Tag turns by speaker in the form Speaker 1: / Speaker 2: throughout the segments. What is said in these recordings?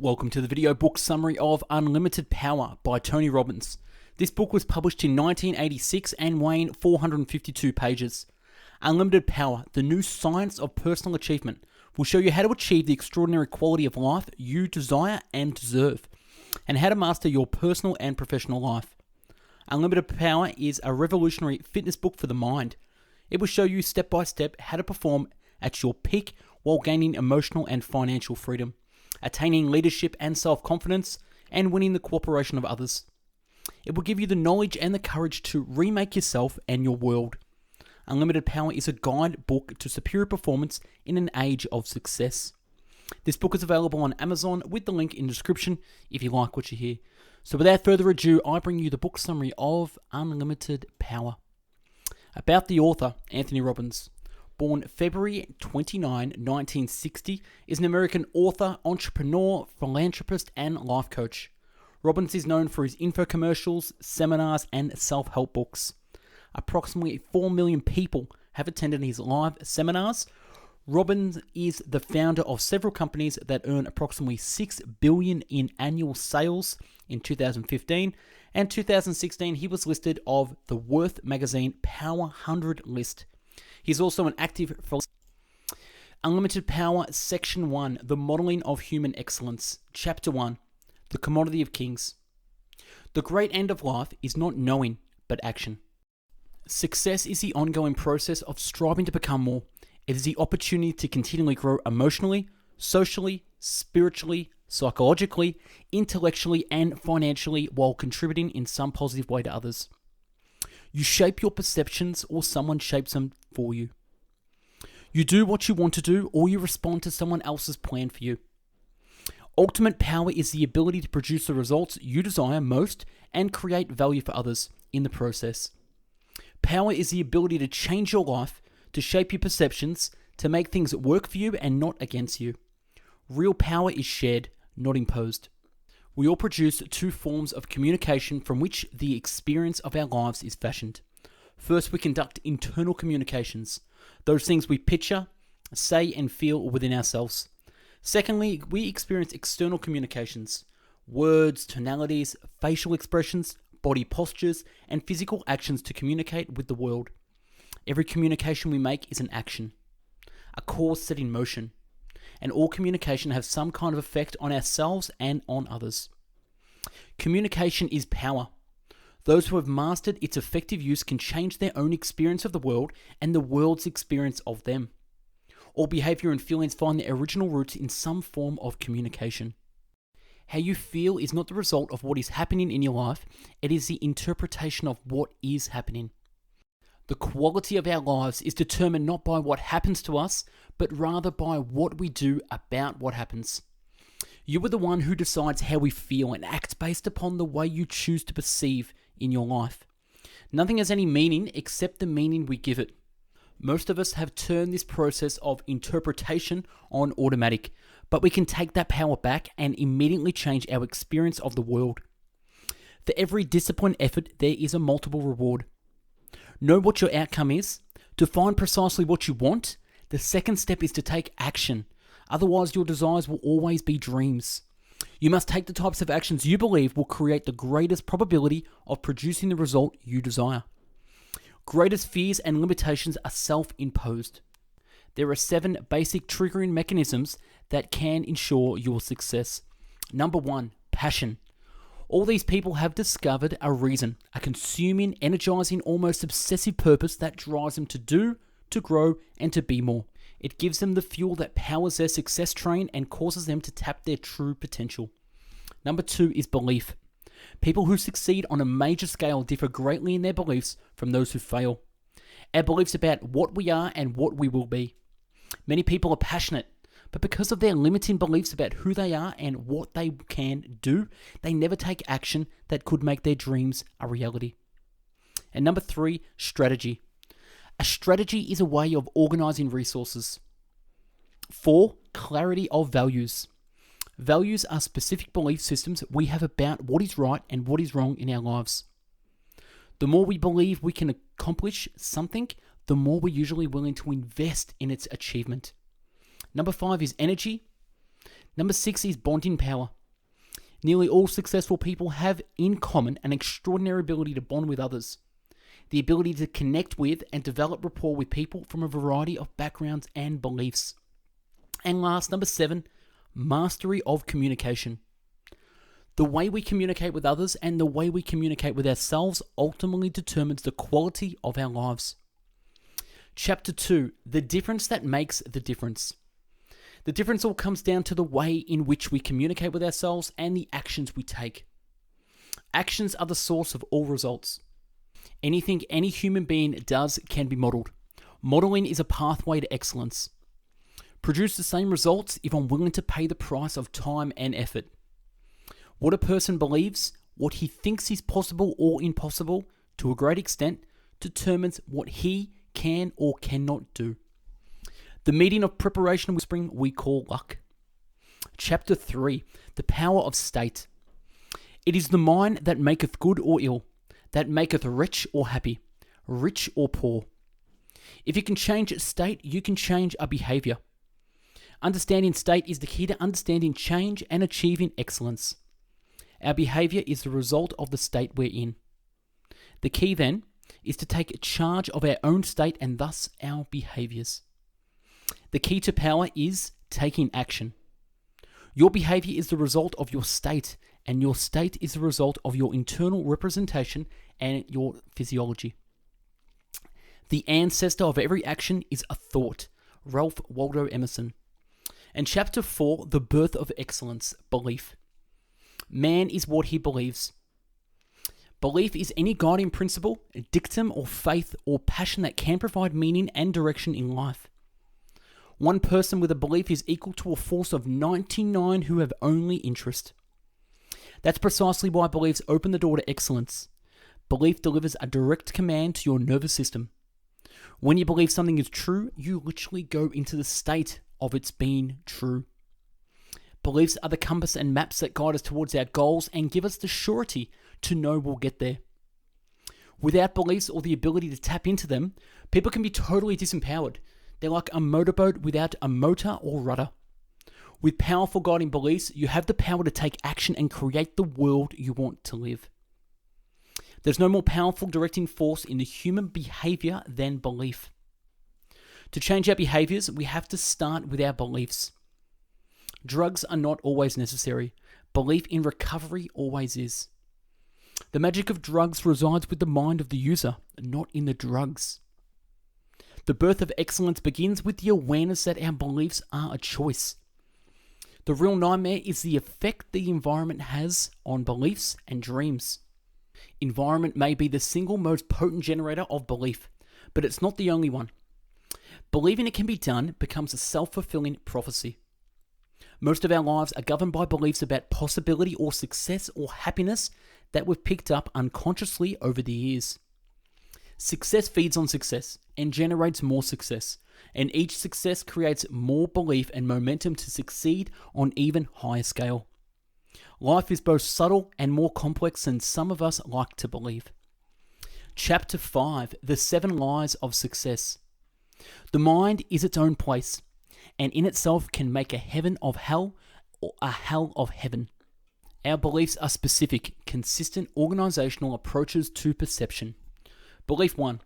Speaker 1: Welcome to the video book summary of Unlimited Power by Tony Robbins. This book was published in 1986 and weighing 452 pages. Unlimited Power, the new science of personal achievement, will show you how to achieve the extraordinary quality of life you desire and deserve, and how to master your personal and professional life. Unlimited Power is a revolutionary fitness book for the mind. It will show you step by step how to perform at your peak while gaining emotional and financial freedom, attaining leadership and self-confidence, and winning the cooperation of others. It will give you the knowledge and the courage to remake yourself and your world. Unlimited Power is a guide book to superior performance in an age of success. This book is available on Amazon with the link in the description if you like what you hear. So without further ado, I bring you the book summary of Unlimited Power. About the author, Anthony Robbins. Born February 29, 1960, is an American author, entrepreneur, philanthropist, and life coach. Robbins is known for his infocommercials, seminars, and self-help books. Approximately 4 million people have attended his live seminars. Robbins is the founder of several companies that earn approximately $6 billion in annual sales in 2015. And 2016, he was listed of the Worth Magazine Power 100 list. He's also an active Unlimited Power, Section 1, The Modeling of Human Excellence. Chapter 1, The Commodity of Kings. The great end of life is not knowing, but action. Success is the ongoing process of striving to become more. It is the opportunity to continually grow emotionally, socially, spiritually, psychologically, intellectually, and financially while contributing in some positive way to others. You shape your perceptions or someone shapes them for you. You do what you want to do or you respond to someone else's plan for you. Ultimate power is the ability to produce the results you desire most and create value for others in the process. Power is the ability to change your life, to shape your perceptions, to make things work for you and not against you. Real power is shared, not imposed. We all produce two forms of communication from which the experience of our lives is fashioned. First, we conduct internal communications, those things we picture, say, and feel within ourselves. Secondly, we experience external communications, words, tonalities, facial expressions, body postures, and physical actions to communicate with the world. Every communication we make is an action, a cause set in motion. And all communication has some kind of effect on ourselves and on others. Communication is power. Those who have mastered its effective use can change their own experience of the world and the world's experience of them. All behavior and feelings find their original roots in some form of communication. How you feel is not the result of what is happening in your life, it is the interpretation of what is happening. The quality of our lives is determined not by what happens to us, but rather by what we do about what happens. You are the one who decides how we feel and acts based upon the way you choose to perceive in your life. Nothing has any meaning except the meaning we give it. Most of us have turned this process of interpretation on automatic, but we can take that power back and immediately change our experience of the world. For every disciplined effort, there is a multiple reward. Know what your outcome is. To find precisely what you want, the second step is to take action. Otherwise, your desires will always be dreams. You must take the types of actions you believe will create the greatest probability of producing the result you desire. Greatest fears and limitations are self-imposed. There are 7 basic triggering mechanisms that can ensure your success. Number 1, passion. All these people have discovered a reason, a consuming, energizing, almost obsessive purpose that drives them to do, to grow, and to be more. It gives them the fuel that powers their success train and causes them to tap their true potential. Number 2 is belief. People who succeed on a major scale differ greatly in their beliefs from those who fail. Our beliefs about what we are and what we will be. Many people are passionate, but because of their limiting beliefs about who they are and what they can do, they never take action that could make their dreams a reality. And number 3, strategy. A strategy is a way of organizing resources. 4, clarity of values. Values are specific belief systems we have about what is right and what is wrong in our lives. The more we believe we can accomplish something, the more we're usually willing to invest in its achievement. Number 5 is energy. Number 6 is bonding power. Nearly all successful people have in common an extraordinary ability to bond with others, the ability to connect with and develop rapport with people from a variety of backgrounds and beliefs. And last, number 7, mastery of communication. The way we communicate with others and the way we communicate with ourselves ultimately determines the quality of our lives. Chapter 2, the difference that makes the difference. The difference all comes down to the way in which we communicate with ourselves and the actions we take. Actions are the source of all results. Anything any human being does can be modeled. Modeling is a pathway to excellence. Produce the same results if I'm willing to pay the price of time and effort. What a person believes, what he thinks is possible or impossible, to a great extent, determines what he can or cannot do. The meeting of preparation with spring we call luck. Chapter 3, the power of state. It is the mind that maketh good or ill, that maketh rich or happy, rich or poor. If you can change a state, you can change a behavior. Understanding state is the key to understanding change and achieving excellence. Our behavior is the result of the state we're in. The key then is to take charge of our own state and thus our behaviors. The key to power is taking action. Your behavior is the result of your state, and your state is the result of your internal representation and your physiology. The ancestor of every action is a thought. Ralph Waldo Emerson. And chapter 4, the birth of excellence, belief. Man is what he believes. Belief is any guiding principle, dictum or faith or passion that can provide meaning and direction in life. One person with a belief is equal to a force of 99 who have only interest. That's precisely why beliefs open the door to excellence. Belief delivers a direct command to your nervous system. When you believe something is true, you literally go into the state of its being true. Beliefs are the compass and maps that guide us towards our goals and give us the surety to know we'll get there. Without beliefs or the ability to tap into them, people can be totally disempowered. They're like a motorboat without a motor or rudder. With powerful guiding beliefs, you have the power to take action and create the world you want to live. There's no more powerful directing force in the human behavior than belief. To change our behaviors, we have to start with our beliefs. Drugs are not always necessary. Belief in recovery always is. The magic of drugs resides with the mind of the user, not in the drugs. The birth of excellence begins with the awareness that our beliefs are a choice. The real nightmare is the effect the environment has on beliefs and dreams. Environment may be the single most potent generator of belief, but it's not the only one. Believing it can be done becomes a self-fulfilling prophecy. Most of our lives are governed by beliefs about possibility or success or happiness that we've picked up unconsciously over the years. Success feeds on success and generates more success, and each success creates more belief and momentum to succeed on even higher scale. Life is both subtle and more complex than some of us like to believe. Chapter 5, the 7 lies of success. The mind is its own place, and in itself can make a heaven of hell or a hell of heaven. Our beliefs are specific, consistent organizational approaches to perception. Belief 1.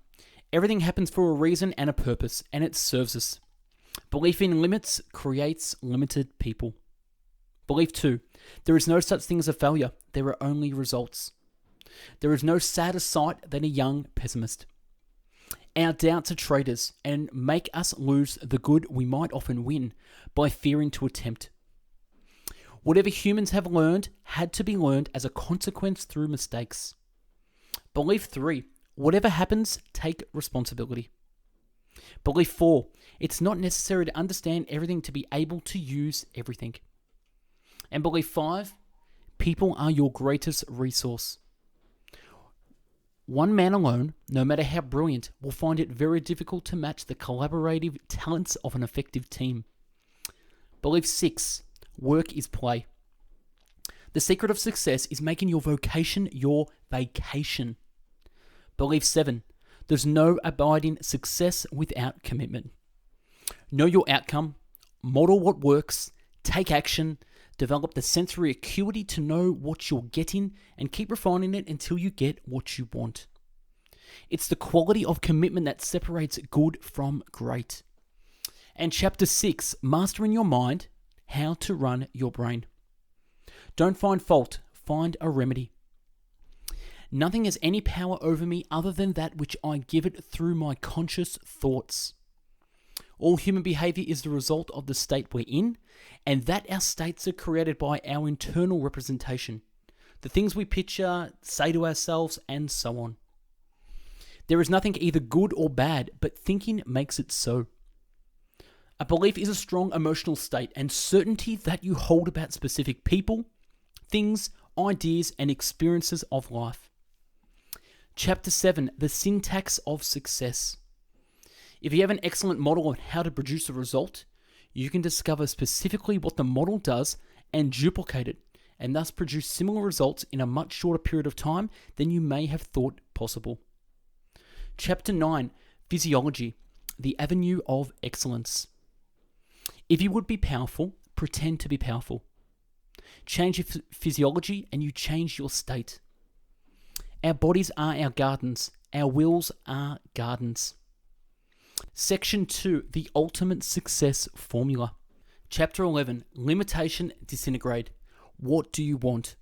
Speaker 1: Everything happens for a reason and a purpose, and it serves us. Belief in limits creates limited people. Belief 2. There is no such thing as a failure. There are only results. There is no sadder sight than a young pessimist. Our doubts are traitors and make us lose the good we might often win by fearing to attempt. Whatever humans have learned had to be learned as a consequence through mistakes. Belief 3. Whatever happens, take responsibility. Belief 4. It's not necessary to understand everything to be able to use everything. And belief 5. People are your greatest resource. One man alone, no matter how brilliant, will find it very difficult to match the collaborative talents of an effective team. Belief 6. Work is play. The secret of success is making your vocation your vacation. Belief 7. There's no abiding success without commitment. Know your outcome, model what works, Take action, develop the sensory acuity to know what you're getting, and keep refining it until you get what you want. It's the quality of commitment that separates good from great. And chapter 6, Mastering Your Mind, How to Run Your Brain. Don't find fault, find a remedy. Nothing has any power over me other than that which I give it through my conscious thoughts. All human behavior is the result of the state we're in, and that our states are created by our internal representation, the things we picture, say to ourselves, and so on. There is nothing either good or bad, but thinking makes it so. A belief is a strong emotional state and certainty that you hold about specific people, things, ideas, and experiences of life. Chapter 7, The Syntax of Success. If you have an excellent model on how to produce a result, you can discover specifically what the model does and duplicate it, and thus produce similar results in a much shorter period of time than you may have thought possible. Chapter 9, Physiology, the Avenue of Excellence. If you would be powerful, pretend to be powerful. Change your physiology and you change your state. Our bodies are our gardens. Our wills are gardens. Section 2, The Ultimate Success Formula. Chapter 11, Limitation Disintegrate. What do you want?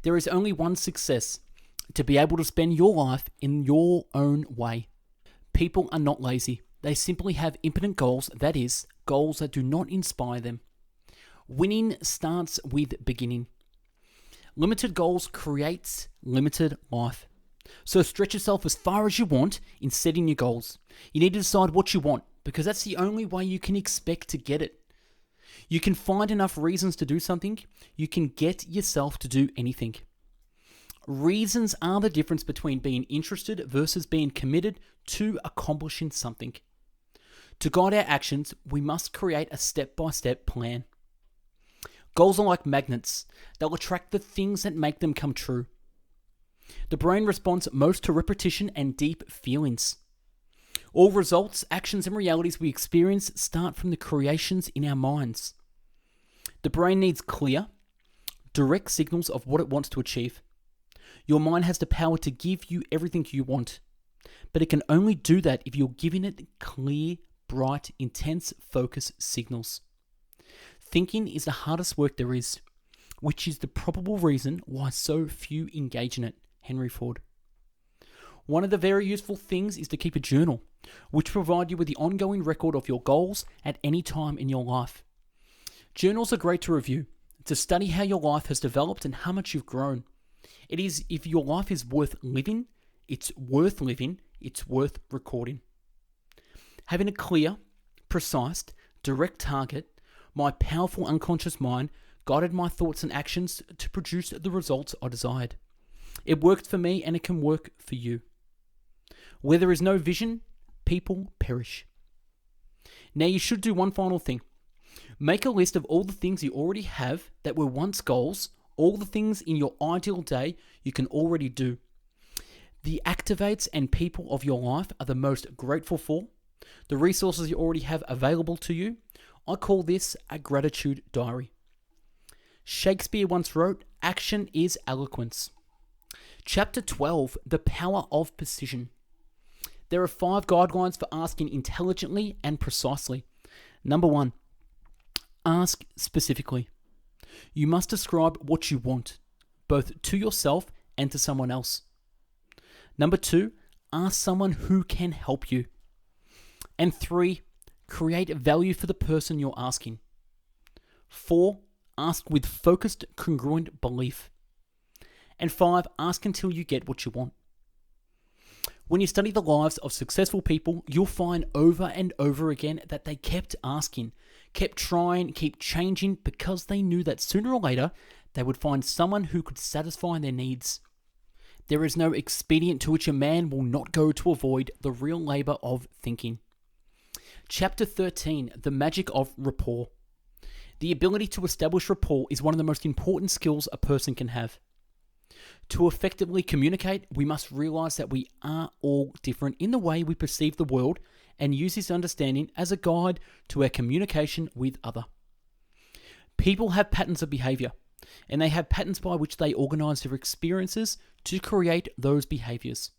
Speaker 1: There is only one success, to be able to spend your life in your own way. People are not lazy. They simply have impotent goals, that is, goals that do not inspire them. Winning starts with beginning. Limited goals creates limited life. So stretch yourself as far as you want in setting your goals. You need to decide what you want, because that's the only way you can expect to get it. You can find enough reasons to do something, you can get yourself to do anything. Reasons are the difference between being interested versus being committed to accomplishing something. To guide our actions, we must create a step-by-step plan. Goals are like magnets. They'll attract the things that make them come true. The brain responds most to repetition and deep feelings. All results, actions, and realities we experience start from the creations in our minds. The brain needs clear, direct signals of what it wants to achieve. Your mind has the power to give you everything you want, but it can only do that if you're giving it clear, bright, intense focus signals. Thinking is the hardest work there is, which is the probable reason why so few engage in it. Henry Ford. One of the very useful things is to keep a journal, which provide you with the ongoing record of your goals at any time in your life. Journals are great to review, to study how your life has developed and how much you've grown. It is, if your life is worth living, it's worth recording. Having a clear, precise, direct target, my powerful unconscious mind guided my thoughts and actions to produce the results I desired. It worked for me and it can work for you. Where there is no vision, people perish. Now you should do one final thing. Make a list of all the things you already have that were once goals, all the things in your ideal day you can already do. The activates and people of your life are the most grateful for, the resources you already have available to you. I call this a gratitude diary. Shakespeare once wrote, "Action is eloquence." Chapter 12, The Power of Precision. There are 5 guidelines for asking intelligently and precisely. Number 1, ask specifically. You must describe what you want, both to yourself and to someone else. Number 2, ask someone who can help you. And 3, create value for the person you're asking. 4, ask with focused, congruent belief. And 5, ask until you get what you want. When you study the lives of successful people, you'll find over and over again that they kept asking, kept trying, kept changing, because they knew that sooner or later they would find someone who could satisfy their needs. There is no expedient to which a man will not go to avoid the real labor of thinking. Chapter 13, The Magic of Rapport. The ability to establish rapport is one of the most important skills a person can have. To effectively communicate, we must realize that we are all different in the way we perceive the world and use this understanding as a guide to our communication with others. People have patterns of behavior, and they have patterns by which they organize their experiences to create those behaviors.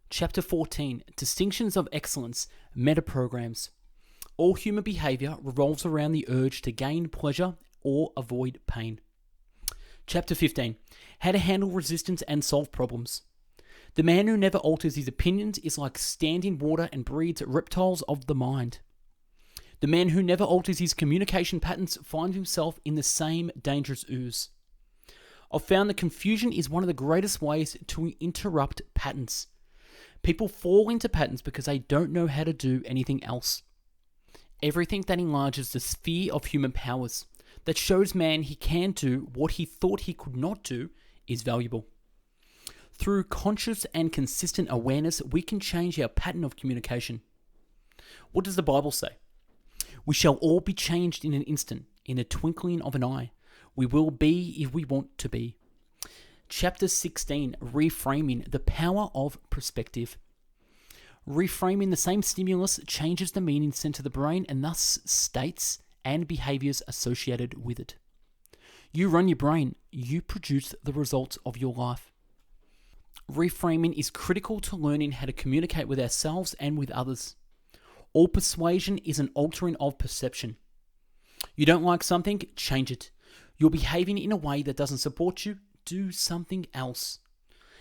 Speaker 1: Chapter 14, Distinctions of Excellence, Metaprograms. All human behavior revolves around the urge to gain pleasure or avoid pain. Chapter 15, How to Handle Resistance and Solve Problems. The man who never alters his opinions is like standing water and breeds reptiles of the mind. The man who never alters his communication patterns finds himself in the same dangerous ooze. I've found that confusion is one of the greatest ways to interrupt patterns. People fall into patterns because they don't know how to do anything else. Everything that enlarges the sphere of human powers, that shows man he can do what he thought he could not do, is valuable. Through conscious and consistent awareness, we can change our pattern of communication. What does the Bible say? We shall all be changed in an instant, in a twinkling of an eye. We will be if we want to be. Chapter 16, Reframing, the Power of Perspective. Reframing the same stimulus changes the meaning sent to the brain and thus states and behaviors associated with it. You run your brain, you produce the results of your life. Reframing is critical to learning how to communicate with ourselves and with others. All persuasion is an altering of perception. You don't like something, change it. You're behaving in a way that doesn't support you, do something else.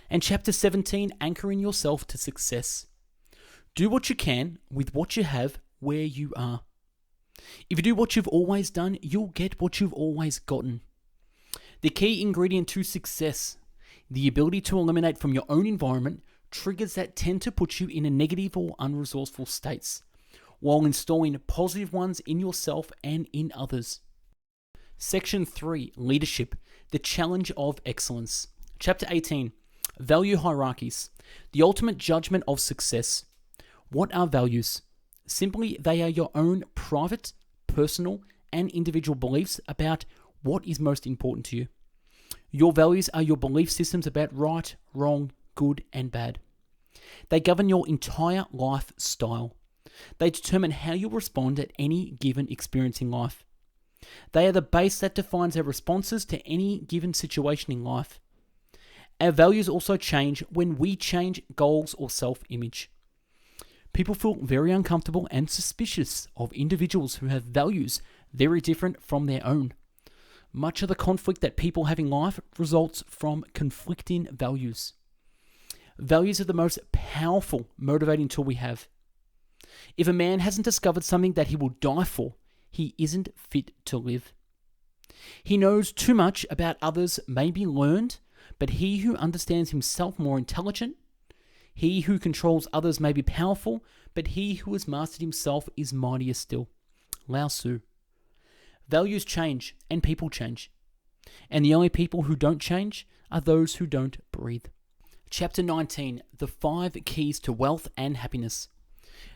Speaker 1: And chapter 17, Anchoring Yourself to Success. Do what you can with what you have where you are. If you do what you've always done, you'll get what you've always gotten. The key ingredient to success, the ability to eliminate from your own environment triggers that tend to put you in a negative or unresourceful states, while installing positive ones in yourself and in others. Section 3, Leadership, the Challenge of Excellence. Chapter 18, Value Hierarchies, the ultimate judgment of success. What are values? Simply, they are your own private, personal, and individual beliefs about what is most important to you. Your values are your belief systems about right, wrong, good, and bad. They govern your entire lifestyle. They determine how you respond at any given experience in life. They are the base that defines our responses to any given situation in life. Our values also change when we change goals or self-image. People feel very uncomfortable and suspicious of individuals who have values very different from their own. Much of the conflict that people have in life results from conflicting values. Values are the most powerful motivating tool we have. If a man hasn't discovered something that he will die for, he isn't fit to live. He knows too much about others may be learned, but he who understands himself more intelligent. He who controls others may be powerful, but he who has mastered himself is mightier still. Lao Tzu. Values change and people change. And the only people who don't change are those who don't breathe. Chapter 19, The 5 Keys to Wealth and Happiness.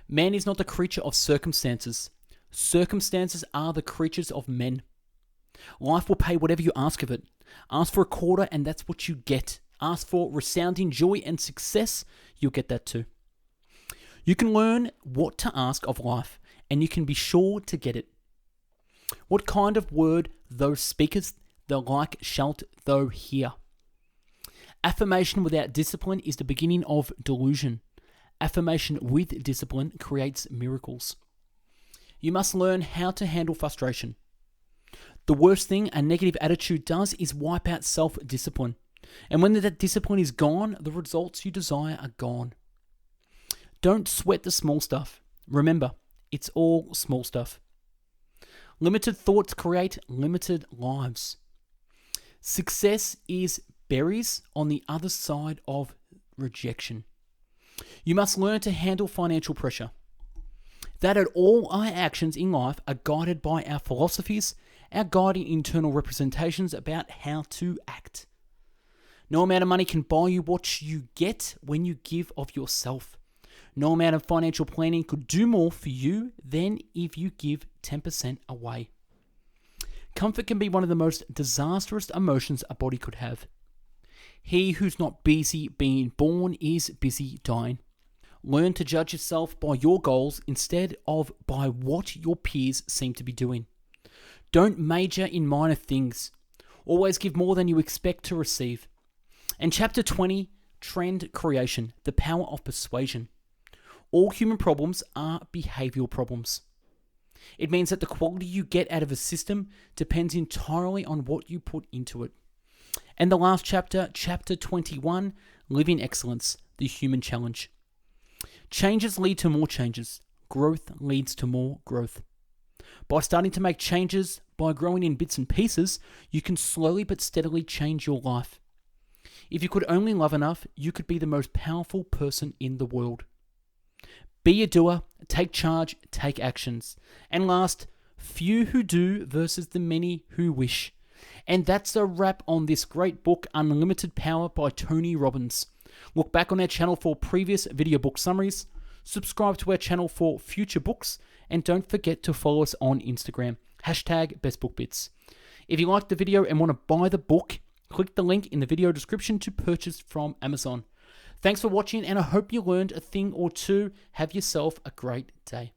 Speaker 1: Man is not the creature of circumstances. Circumstances are the creatures of men. Life will pay whatever you ask of it. Ask for a quarter and that's what you get. Ask for resounding joy and success, you'll get that too. You can learn what to ask of life, and you can be sure to get it. What kind of word thou speakest, the like shalt thou hear. Affirmation without discipline is the beginning of delusion. Affirmation with discipline creates miracles. You must learn how to handle frustration. The worst thing a negative attitude does is wipe out self-discipline. And when that discipline is gone, the results you desire are gone. Don't sweat the small stuff. Remember, it's all small stuff. Limited thoughts create limited lives. Success is berries on the other side of rejection. You must learn to handle financial pressure. That all our actions in life are guided by our philosophies, our guiding internal representations about how to act. No amount of money can buy you what you get when you give of yourself. No amount of financial planning could do more for you than if you give 10% away. Comfort can be one of the most disastrous emotions a body could have. He who's not busy being born is busy dying. Learn to judge yourself by your goals instead of by what your peers seem to be doing. Don't major in minor things. Always give more than you expect to receive. And chapter 20, trend creation, the power of persuasion. All human problems are behavioral problems. It means that the quality you get out of a system depends entirely on what you put into it. And the last chapter, chapter 21, live in excellence, the human challenge. Changes lead to more changes. Growth leads to more growth. By starting to make changes, by growing in bits and pieces, you can slowly but steadily change your life. If you could only love enough, you could be the most powerful person in the world. Be a doer, take charge, take actions. And last, few who do versus the many who wish. And that's a wrap on this great book, Unlimited Power by Tony Robbins. Look back on our channel for previous video book summaries, subscribe to our channel for future books, and don't forget to follow us on Instagram, #BestBookBits. If you liked the video and want to buy the book, click the link in the video description to purchase from Amazon. Thanks for watching, and I hope you learned a thing or two. Have yourself a great day.